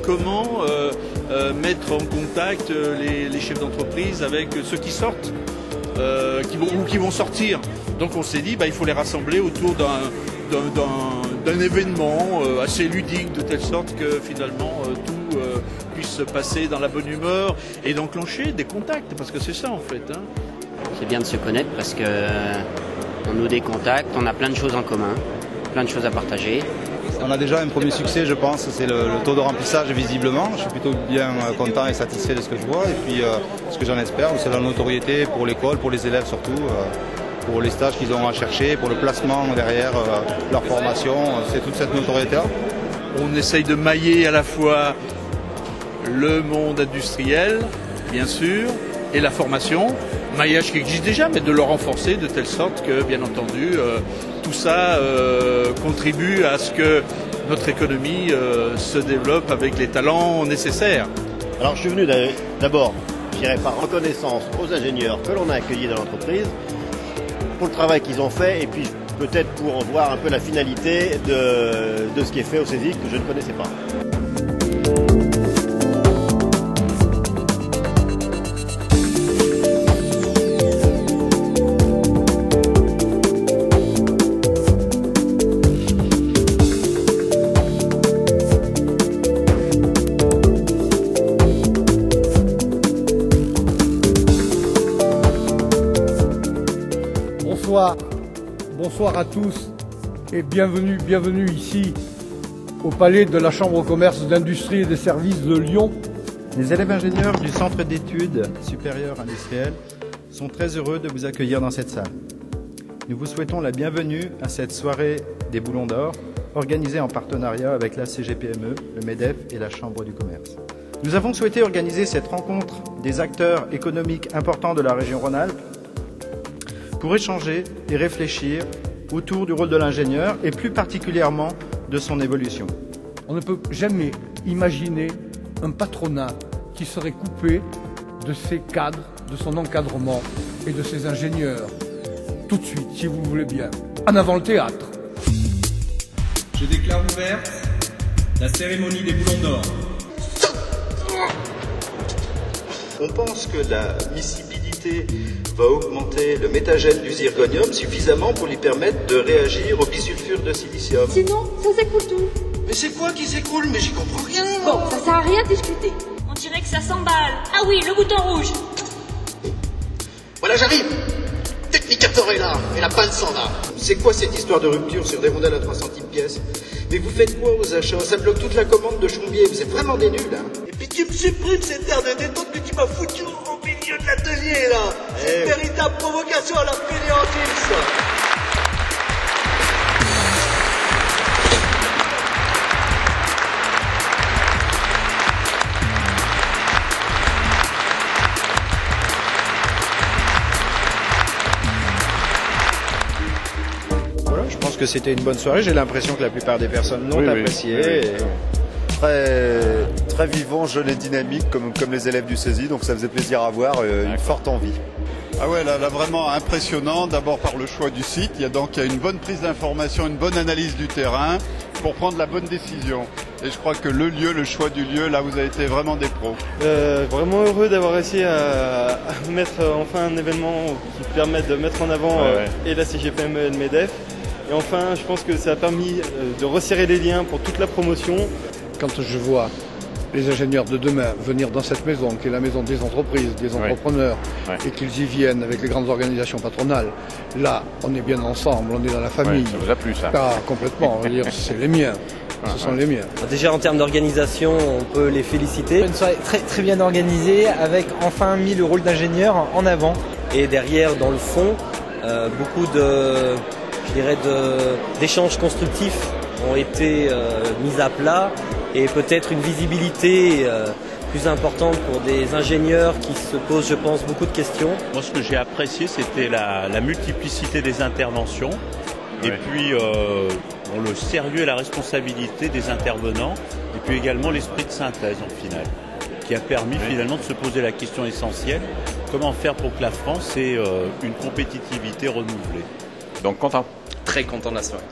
comment mettre en contact les chefs d'entreprise avec ceux qui sortent qui vont sortir. Donc on s'est dit il faut les rassembler autour d'un événement assez ludique, de telle sorte que finalement tout puisse se passer dans la bonne humeur et d'enclencher des contacts, parce que c'est ça en fait. C'est bien de se connaître parce que on noue des contacts, on a plein de choses en commun, plein de choses à partager. On a déjà un premier succès, je pense, c'est le taux de remplissage visiblement. Je suis plutôt bien content et satisfait de ce que je vois. Et puis ce que j'en espère, c'est la notoriété pour l'école, pour les élèves surtout, pour les stages qu'ils ont à chercher, pour le placement derrière leur formation. C'est toute cette notoriété-là. On essaye de mailler à la fois le monde industriel, bien sûr, et la formation, maillage qui existe déjà, mais de le renforcer de telle sorte que, bien entendu, tout ça contribue à ce que notre économie se développe avec les talents nécessaires. Alors je suis venu d'abord, je dirais par reconnaissance aux ingénieurs que l'on a accueillis dans l'entreprise, pour le travail qu'ils ont fait, et puis peut-être pour voir un peu la finalité de ce qui est fait au CESIC que je ne connaissais pas. Bonsoir à tous et bienvenue ici au Palais de la Chambre de commerce, d'industrie et des services de Lyon. Les élèves ingénieurs du Centre d'études supérieures industrielles sont très heureux de vous accueillir dans cette salle. Nous vous souhaitons la bienvenue à cette soirée des Boulons d'Or, organisée en partenariat avec la CGPME, le MEDEF et la Chambre du commerce. Nous avons souhaité organiser cette rencontre des acteurs économiques importants de la région Rhône-Alpes pour échanger et réfléchir autour du rôle de l'ingénieur et plus particulièrement de son évolution. On ne peut jamais imaginer un patronat qui serait coupé de ses cadres, de son encadrement et de ses ingénieurs. Tout de suite, si vous le voulez bien. En avant le théâtre. Je déclare ouverte la cérémonie des Boulons d'Or. On pense que la miscibilité va augmenter le métagène du zirconium suffisamment pour lui permettre de réagir au bisulfure de silicium. Sinon, ça s'écoule tout. Mais c'est quoi qui s'écoule? Mais j'y comprends rien. Bon, ça sert à rien de discuter. On dirait que ça s'emballe. Ah oui, le bouton rouge. Voilà, j'arrive. Technicator est là, et la panne s'en va. C'est quoi cette histoire de rupture sur des rondelles à 3 centimes pièce? Mais vous faites quoi aux achats? Ça bloque toute la commande de Chombier, vous êtes vraiment des nuls, hein. Et puis tu me supprimes cette air de détente que tu m'as foutu au milieu de l'atelier, là. C'est une véritable provocation à la fainéantise, ça. Je pense que c'était une bonne soirée. J'ai l'impression que la plupart des personnes l'ont apprécié. Très vivant, jeune et dynamique comme les élèves du CESI, donc ça faisait plaisir à voir, une forte envie. Ah ouais, là vraiment impressionnant, d'abord par le choix du site, il y a une bonne prise d'information, une bonne analyse du terrain pour prendre la bonne décision. Et je crois que le choix du lieu, là vous avez été vraiment des pros. Vraiment heureux d'avoir réussi à mettre enfin un événement qui permette de mettre en avant et la CGPME et le MEDEF. Et enfin, je pense que ça a permis de resserrer les liens pour toute la promotion. Quand je vois les ingénieurs de demain venir dans cette maison, qui est la maison des entreprises, des entrepreneurs, et qu'ils y viennent avec les grandes organisations patronales, là, on est bien ensemble, on est dans la famille. Ça vous a plu, ça? Ah, complètement, on va dire, c'est les miens. Ce sont les miens. Déjà en termes d'organisation, on peut les féliciter. Une soirée très bien organisée, avec enfin mis le rôle d'ingénieur en avant. Et derrière, dans le fond, beaucoup d'échanges constructifs ont été mis à plat, et peut-être une visibilité plus importante pour des ingénieurs qui se posent, je pense, beaucoup de questions. Moi, ce que j'ai apprécié, c'était la multiplicité des interventions, et puis le sérieux et la responsabilité des intervenants, et puis également l'esprit de synthèse en finale, qui a permis finalement de se poser la question essentielle: comment faire pour que la France ait une compétitivité renouvelée. Donc content? Très content de la soirée.